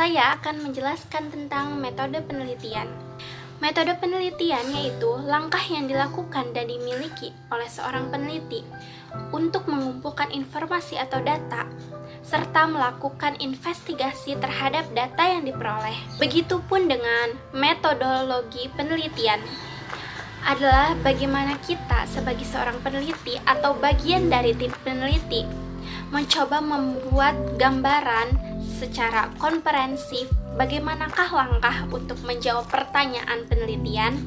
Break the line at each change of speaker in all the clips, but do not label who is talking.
Saya akan menjelaskan tentang metode penelitian. Metode penelitian yaitu langkah yang dilakukan dan dimiliki oleh seorang peneliti untuk mengumpulkan informasi atau data, serta melakukan investigasi terhadap data yang diperoleh. Begitupun dengan metodologi penelitian adalah bagaimana kita sebagai seorang peneliti atau bagian dari tim peneliti mencoba membuat gambaran secara komprehensif bagaimanakah langkah untuk menjawab pertanyaan penelitian.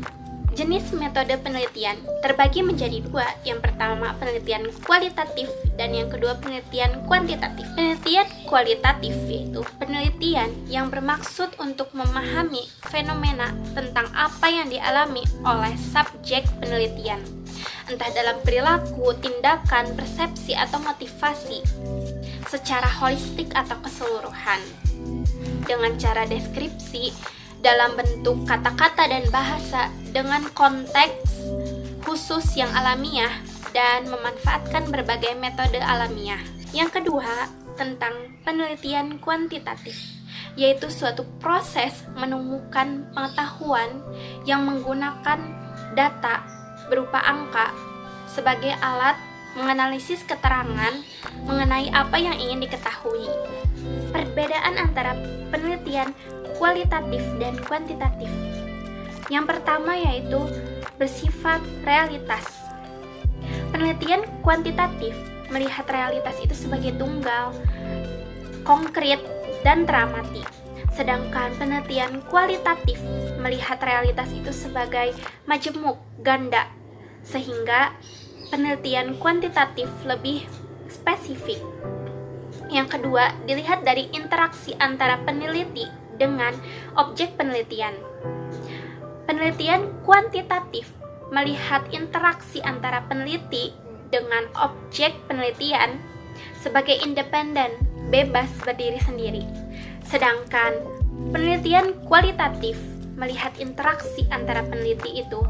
Jenis metode penelitian terbagi menjadi dua. Yang pertama penelitian kualitatif dan yang kedua penelitian kuantitatif. Penelitian kualitatif yaitu penelitian yang bermaksud untuk memahami fenomena tentang apa yang dialami oleh subjek penelitian, entah dalam perilaku, tindakan, persepsi, atau motivasi secara holistik atau keseluruhan, dengan cara deskripsi dalam bentuk kata-kata dan bahasa dengan konteks khusus yang alamiah dan memanfaatkan berbagai metode alamiah. Yang kedua, tentang penelitian kuantitatif, yaitu suatu proses menemukan pengetahuan yang menggunakan data berupa angka sebagai alat menganalisis keterangan mengenai apa yang ingin diketahui. Perbedaan antara penelitian kualitatif dan kuantitatif. Yang pertama yaitu bersifat realitas. Penelitian kuantitatif melihat realitas itu sebagai tunggal, konkret, dan teramati. Sedangkan penelitian kualitatif melihat realitas itu sebagai majemuk, ganda, sehingga penelitian kuantitatif lebih spesifik. Yang kedua, dilihat dari interaksi antara peneliti dengan objek penelitian. Penelitian kuantitatif melihat interaksi antara peneliti dengan objek penelitian sebagai independen, bebas berdiri sendiri. Sedangkan penelitian kualitatif melihat interaksi antara peneliti itu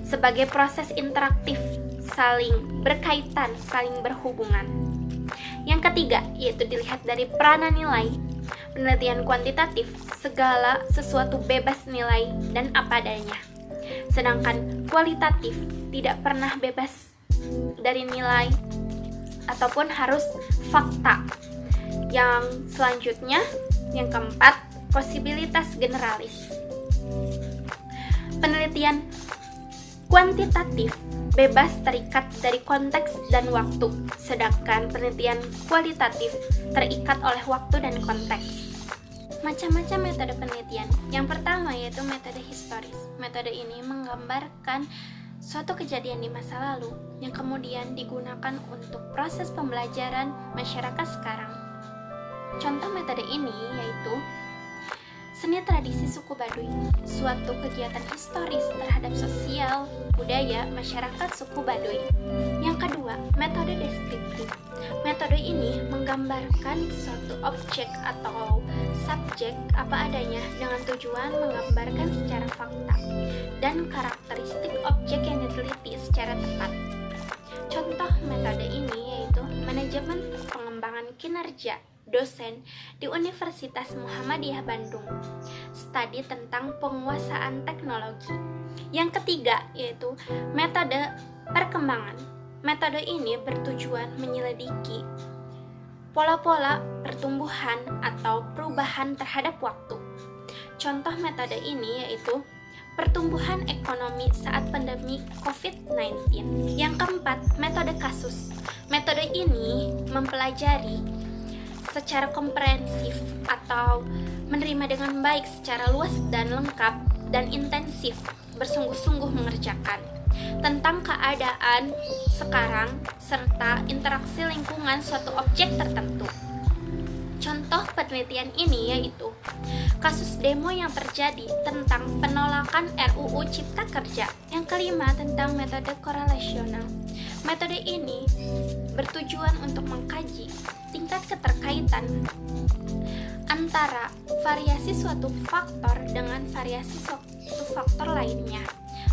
sebagai proses interaktif, saling berkaitan, saling berhubungan. Yang ketiga, yaitu dilihat dari peranan nilai. Penelitian kuantitatif, segala sesuatu bebas nilai dan apa adanya. Sedangkan kualitatif tidak pernah bebas dari nilai ataupun harus fakta. Yang selanjutnya, yang keempat, posibilitas generalis. Penelitian kuantitatif bebas terikat dari konteks dan waktu, sedangkan penelitian kualitatif terikat oleh waktu dan konteks. Macam-macam metode penelitian. Yang pertama yaitu metode historis. Metode ini menggambarkan suatu kejadian di masa lalu yang kemudian digunakan untuk proses pembelajaran masyarakat sekarang. Contoh metode ini yaitu seni tradisi suku Baduy, suatu kegiatan historis terhadap sosial, budaya, masyarakat suku Baduy. Yang kedua, metode deskriptif. Metode ini menggambarkan suatu objek atau subjek apa adanya dengan tujuan menggambarkan secara fakta dan karakteristik objek yang diteliti secara tepat. Contoh metode ini yaitu manajemen pengembangan kinerja dosen di Universitas Muhammadiyah Bandung, studi tentang penguasaan teknologi. Yang ketiga yaitu metode perkembangan. Metode ini bertujuan menyelidiki pola-pola pertumbuhan atau perubahan terhadap waktu. Contoh metode ini yaitu pertumbuhan ekonomi saat pandemi COVID-19. Yang keempat, metode kasus. Metode ini mempelajari secara komprehensif atau menerima dengan baik secara luas dan lengkap dan intensif, bersungguh-sungguh mengerjakan tentang keadaan sekarang serta interaksi lingkungan suatu objek tertentu. Contoh penelitian ini yaitu kasus demo yang terjadi tentang penolakan RUU Cipta Kerja. Yang kelima, tentang metode korelasional. Metode ini bertujuan untuk mengkaji tingkat keterkaitan antara variasi suatu faktor dengan variasi suatu faktor lainnya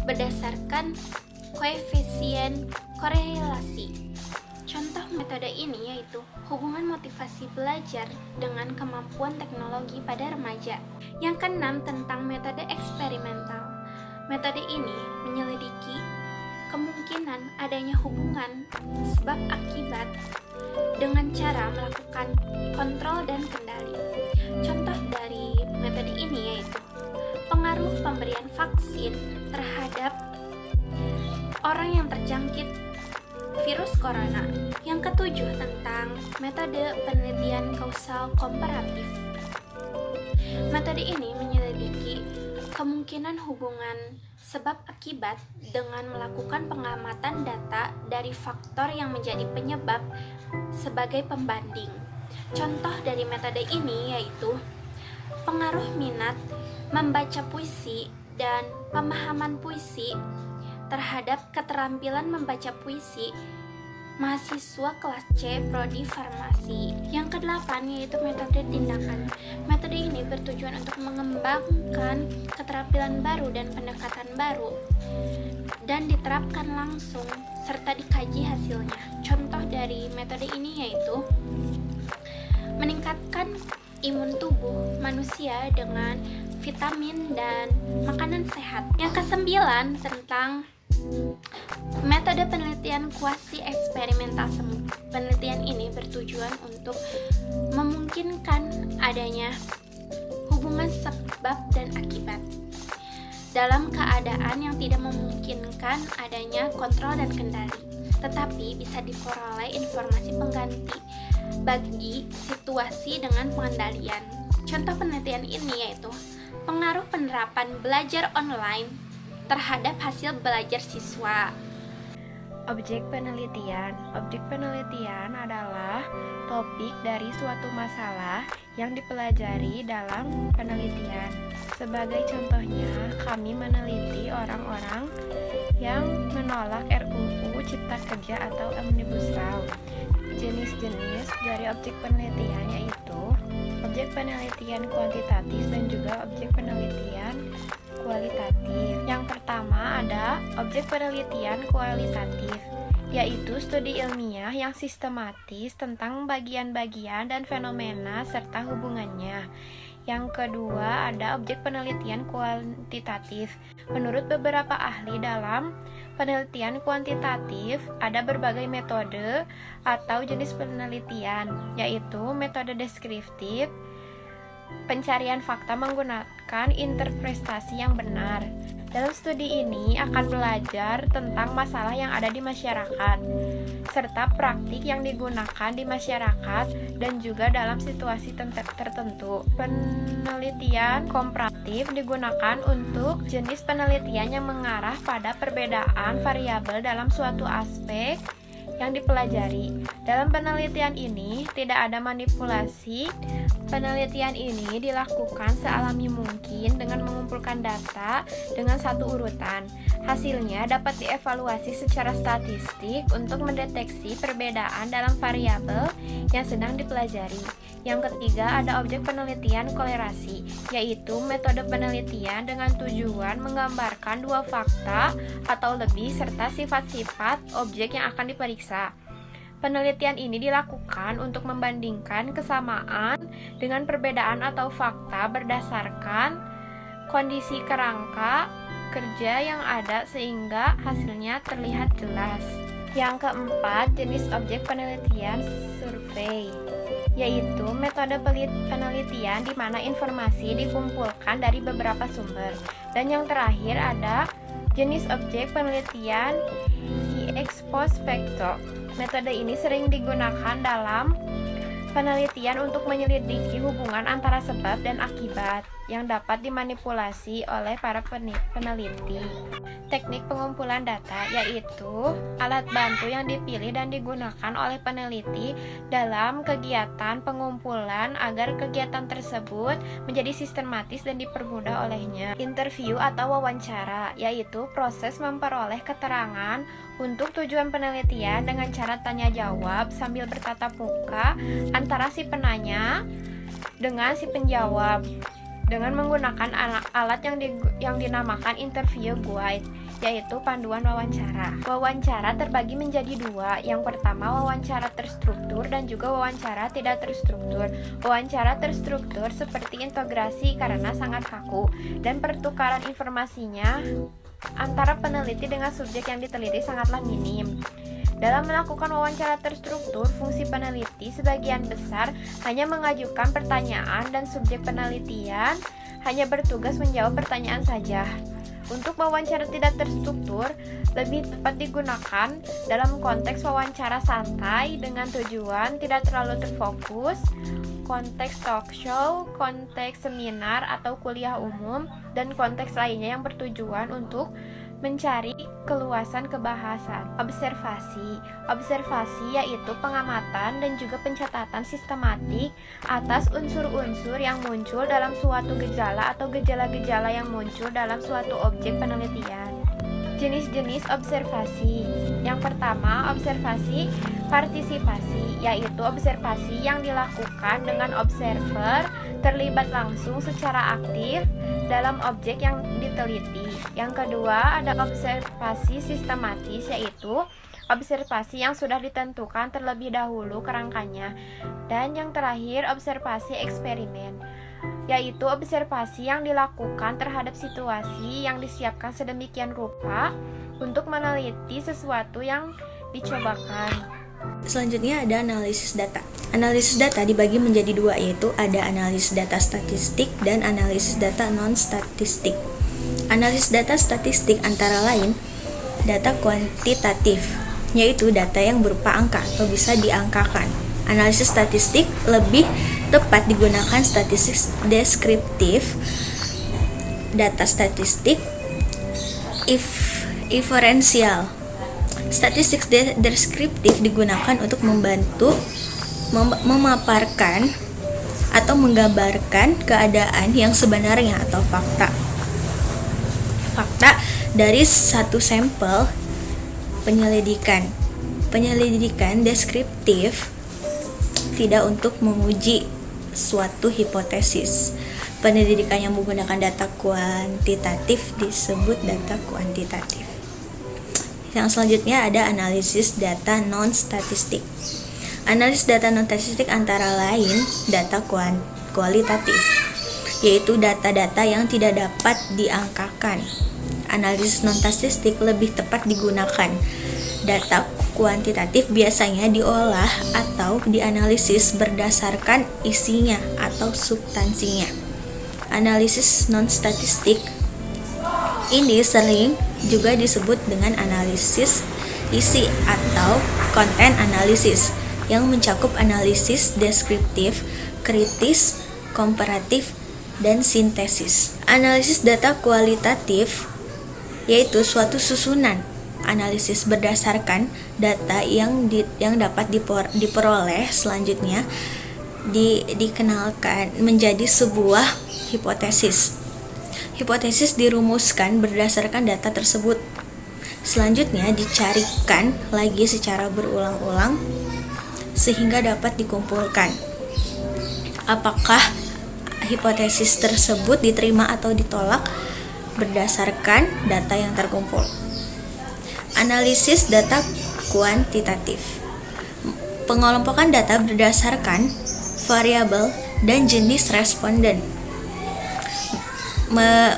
berdasarkan koefisien korelasi. Contoh metode ini yaitu hubungan motivasi belajar dengan kemampuan teknologi pada remaja. Yang keenam, tentang metode eksperimental. Metode ini menyelidiki kemungkinan adanya hubungan sebab akibat dengan cara melakukan kontrol dan kendali. Contoh dari metode ini yaitu pengaruh pemberian vaksin terhadap orang yang terjangkit virus corona. Yang ketujuh, tentang metode penelitian kausal komparatif. Metode ini menyelidiki kemungkinan hubungan sebab akibat dengan melakukan pengamatan data dari faktor yang menjadi penyebab sebagai pembanding. Contoh dari metode ini yaitu pengaruh minat membaca puisi dan pemahaman puisi terhadap keterampilan membaca puisi mahasiswa kelas C prodi farmasi. Yang kedelapan yaitu metode tindakan. Metode ini bertujuan untuk mengembangkan keterampilan baru dan pendekatan baru dan diterapkan langsung serta dikaji hasilnya. Contoh dari metode ini yaitu meningkatkan imun tubuh manusia dengan vitamin dan makanan sehat. Yang kesembilan, tentang metode penelitian kuasi eksperimental semu. Penelitian ini bertujuan untuk memungkinkan adanya hubungan sebab dan akibat dalam keadaan yang tidak memungkinkan adanya kontrol dan kendali, tetapi bisa diperoleh informasi pengganti bagi situasi dengan pengendalian. Contoh penelitian ini yaitu pengaruh penerapan belajar online terhadap hasil belajar siswa.
Objek penelitian. Objek penelitian adalah topik dari suatu masalah yang dipelajari dalam penelitian. Sebagai contohnya, kami meneliti orang-orang yang menolak RUU Cipta Kerja atau Omnibus Law. Jenis-jenis dari objek penelitian yaitu objek penelitian kuantitatif dan juga objek penelitian kualitatif. Yang pertama ada objek penelitian kualitatif, yaitu studi ilmiah yang sistematis tentang bagian-bagian dan fenomena serta hubungannya. Yang kedua ada objek penelitian kuantitatif. Menurut beberapa ahli dalam penelitian kuantitatif ada berbagai metode atau jenis penelitian, yaitu metode deskriptif, pencarian fakta menggunakan interpretasi yang benar. Dalam studi ini akan belajar tentang masalah yang ada di masyarakat, serta praktik yang digunakan di masyarakat dan juga dalam situasi tertentu. Penelitian komparatif digunakan untuk jenis penelitian yang mengarah pada perbedaan variabel dalam suatu aspek yang dipelajari. Dalam penelitian ini tidak ada manipulasi. Penelitian ini dilakukan sealami mungkin dengan mengumpulkan data dengan satu urutan. Hasilnya dapat dievaluasi secara statistik untuk mendeteksi perbedaan dalam variabel yang sedang dipelajari. Yang ketiga ada objek penelitian kolerasi, yaitu metode penelitian dengan tujuan menggambarkan dua fakta atau lebih serta sifat-sifat objek yang akan diperiksa. Penelitian ini dilakukan untuk membandingkan kesamaan dengan perbedaan atau fakta berdasarkan kondisi kerangka kerja yang ada sehingga hasilnya terlihat jelas. Yang keempat, jenis objek penelitian survei, yaitu metode penelitian di mana informasi dikumpulkan dari beberapa sumber. Dan yang terakhir ada jenis objek penelitian ex post facto. Metode ini sering digunakan dalam penelitian untuk menyelidiki hubungan antara sebab dan akibat yang dapat dimanipulasi oleh para peneliti. Teknik pengumpulan data yaitu alat bantu yang dipilih dan digunakan oleh peneliti dalam kegiatan pengumpulan agar kegiatan tersebut menjadi sistematis dan dipermudah olehnya. Interview atau wawancara yaitu proses memperoleh keterangan untuk tujuan penelitian dengan cara tanya jawab sambil bertatap muka antara si penanya dengan si penjawab. dengan menggunakan alat yang dinamakan interview guide, yaitu panduan wawancara. Wawancara terbagi menjadi dua. Yang pertama, wawancara terstruktur dan juga wawancara tidak terstruktur. Wawancara terstruktur seperti integrasi karena sangat kaku dan pertukaran informasinya antara peneliti dengan subjek yang diteliti sangatlah minim. Dalam melakukan wawancara terstruktur, fungsi peneliti sebagian besar hanya mengajukan pertanyaan dan subjek penelitian hanya bertugas menjawab pertanyaan saja. Untuk wawancara tidak terstruktur, lebih tepat digunakan dalam konteks wawancara santai dengan tujuan tidak terlalu terfokus, konteks talk show, konteks seminar atau kuliah umum, dan konteks lainnya yang bertujuan untuk mencari keluasan kebahasan. Observasi yaitu pengamatan dan juga pencatatan sistematik atas unsur-unsur yang muncul dalam suatu gejala atau gejala-gejala yang muncul dalam suatu objek penelitian. Jenis-jenis observasi. Yang pertama, observasi partisipasi, yaitu observasi yang dilakukan dengan observer terlibat langsung secara aktif dalam objek yang diteliti. Yang kedua, ada observasi sistematis, yaitu observasi yang sudah ditentukan terlebih dahulu kerangkanya. Dan yang terakhir, observasi eksperimen, yaitu observasi yang dilakukan terhadap situasi yang disiapkan sedemikian rupa untuk meneliti sesuatu yang dicobakan.
Selanjutnya ada analisis data. Analisis data dibagi menjadi dua, yaitu ada analisis data statistik dan analisis data non-statistik. Analisis data statistik antara lain data kuantitatif, yaitu data yang berupa angka atau bisa diangkakan. Analisis statistik lebih tepat digunakan statistik deskriptif, data statistik inferensial. Statistik deskriptif digunakan untuk membantu memaparkan atau menggambarkan keadaan yang sebenarnya atau fakta dari satu sampel penyelidikan. Penyelidikan deskriptif tidak untuk menguji suatu hipotesis. Penyelidikan yang menggunakan data kuantitatif disebut data kuantitatif. Yang selanjutnya ada analisis data non-statistik. Analisis data non-statistik antara lain data kualitatif, yaitu data-data yang tidak dapat diangkakan. Analisis non-statistik lebih tepat digunakan. Data kuantitatif biasanya diolah atau dianalisis berdasarkan isinya atau substansinya. Analisis non-statistik ini sering juga disebut dengan analisis isi atau konten analisis yang mencakup analisis deskriptif, kritis, komparatif, dan sintesis. Analisis data kualitatif yaitu suatu susunan analisis berdasarkan data yang dapat diperoleh selanjutnya dikenalkan menjadi sebuah hipotesis. Hipotesis dirumuskan berdasarkan data tersebut. Selanjutnya dicarikan lagi secara berulang-ulang sehingga dapat dikumpulkan. Apakah hipotesis tersebut diterima atau ditolak berdasarkan data yang terkumpul. Analisis data kuantitatif. Pengelompokan data berdasarkan variabel dan jenis responden.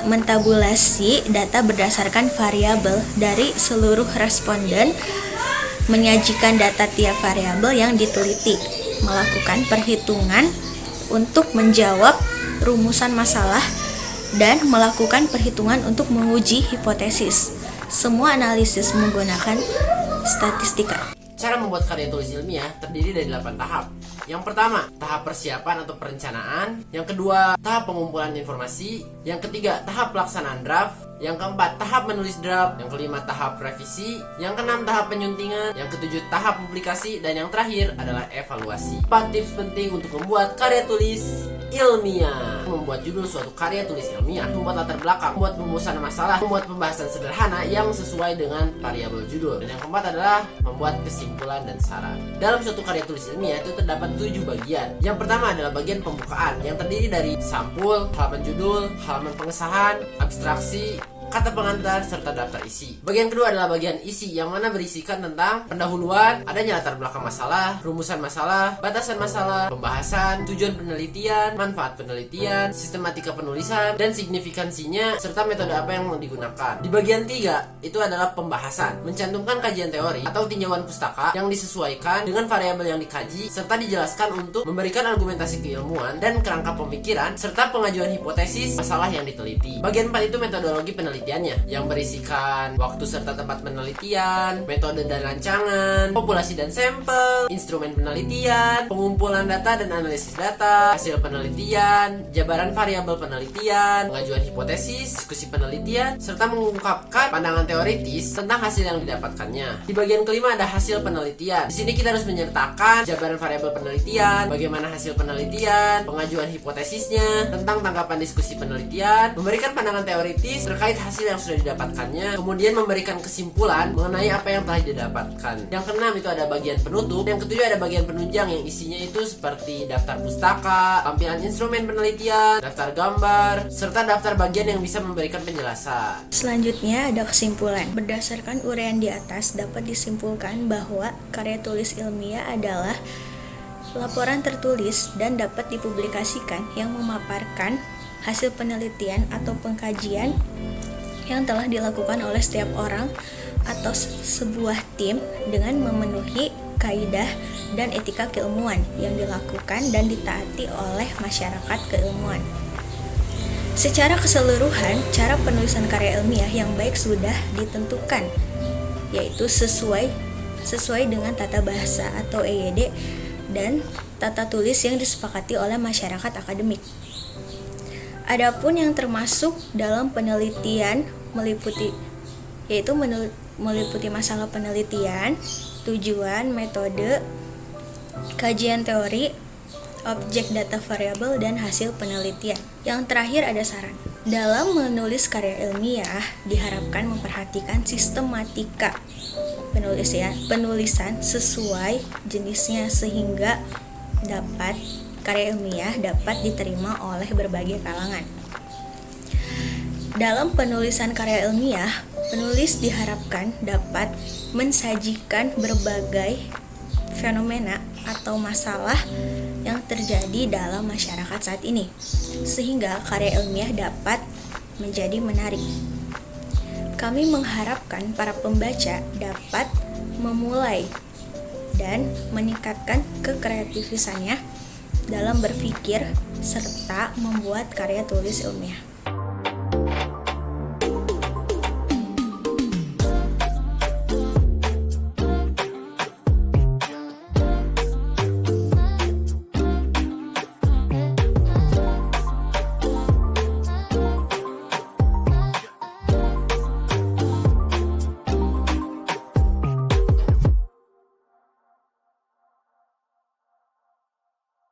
Mentabulasi data berdasarkan variabel dari seluruh responden, menyajikan data tiap variabel yang diteliti, melakukan perhitungan untuk menjawab rumusan masalah, dan melakukan perhitungan untuk menguji hipotesis. Semua analisis menggunakan statistika.
Cara membuat karya tulis ilmiah terdiri dari 8 tahap. Yang pertama, tahap persiapan atau perencanaan. Yang kedua, tahap pengumpulan informasi. Yang ketiga, tahap pelaksanaan draft. Yang keempat, tahap menulis draft. Yang kelima, tahap revisi. Yang keenam, tahap penyuntingan. Yang ketujuh, tahap publikasi. Dan yang terakhir adalah evaluasi. 4 tips penting untuk membuat karya tulis ilmiah. Membuat judul suatu karya tulis ilmiah, membuat latar belakang, membuat rumusan masalah, membuat pembahasan sederhana yang sesuai dengan variabel judul. Dan yang keempat adalah membuat kesimpulan dan saran. Dalam suatu karya tulis ilmiah itu terdapat 7 bagian. Yang pertama adalah bagian pembukaan yang terdiri dari sampul, halaman judul, halaman pengesahan, abstraksi, kata pengantar, serta daftar isi. Bagian kedua adalah bagian isi, yang mana berisikan tentang pendahuluan, adanya latar belakang masalah, rumusan masalah, batasan masalah, pembahasan, tujuan penelitian, manfaat penelitian, sistematika penulisan, dan signifikansinya, serta metode apa yang mau digunakan. Di bagian 3, itu adalah pembahasan, mencantumkan kajian teori atau tinjauan pustaka yang disesuaikan dengan variabel yang dikaji, serta dijelaskan untuk memberikan argumentasi keilmuan dan kerangka pemikiran, serta pengajuan hipotesis masalah yang diteliti. Bagian 4 itu metodologi penelitian yang berisikan waktu serta tempat penelitian, metode dan rancangan, populasi dan sampel, instrumen penelitian, pengumpulan data dan analisis data, hasil penelitian, jabaran variabel penelitian, pengajuan hipotesis, diskusi penelitian, serta mengungkapkan pandangan teoritis tentang hasil yang didapatkannya. Di bagian kelima ada hasil penelitian. Di sini kita harus menyertakan jabaran variabel penelitian, bagaimana hasil penelitian, pengajuan hipotesisnya, tentang tanggapan diskusi penelitian, memberikan pandangan teoritis terkait hasil yang sudah didapatkannya, kemudian memberikan kesimpulan mengenai apa yang telah didapatkan. Yang keenam itu ada bagian penutup. Yang ketujuh ada bagian penunjang yang isinya itu seperti daftar pustaka, tampilan instrumen penelitian, daftar gambar, serta daftar bagian yang bisa memberikan penjelasan.
Selanjutnya ada kesimpulan. Berdasarkan uraian di atas dapat disimpulkan bahwa karya tulis ilmiah adalah laporan tertulis dan dapat dipublikasikan yang memaparkan hasil penelitian atau pengkajian yang telah dilakukan oleh setiap orang atau sebuah tim dengan memenuhi kaidah dan etika keilmuan yang dilakukan dan ditaati oleh masyarakat keilmuan. Secara keseluruhan, cara penulisan karya ilmiah yang baik sudah ditentukan, yaitu sesuai dengan tata bahasa atau EYD dan tata tulis yang disepakati oleh masyarakat akademik. Adapun yang termasuk dalam penelitian meliputi masalah penelitian, tujuan, metode, kajian teori, objek data variabel, dan hasil penelitian. Yang terakhir ada saran. Dalam menulis karya ilmiah diharapkan memperhatikan sistematika penulisan sesuai jenisnya sehingga karya ilmiah dapat diterima oleh berbagai kalangan. Dalam penulisan karya ilmiah, penulis diharapkan dapat mensajikan berbagai fenomena atau masalah yang terjadi dalam masyarakat saat ini, sehingga karya ilmiah dapat menjadi menarik. Kami mengharapkan para pembaca dapat memulai dan meningkatkan kekreativisannya dalam berpikir serta membuat karya tulis ilmiah.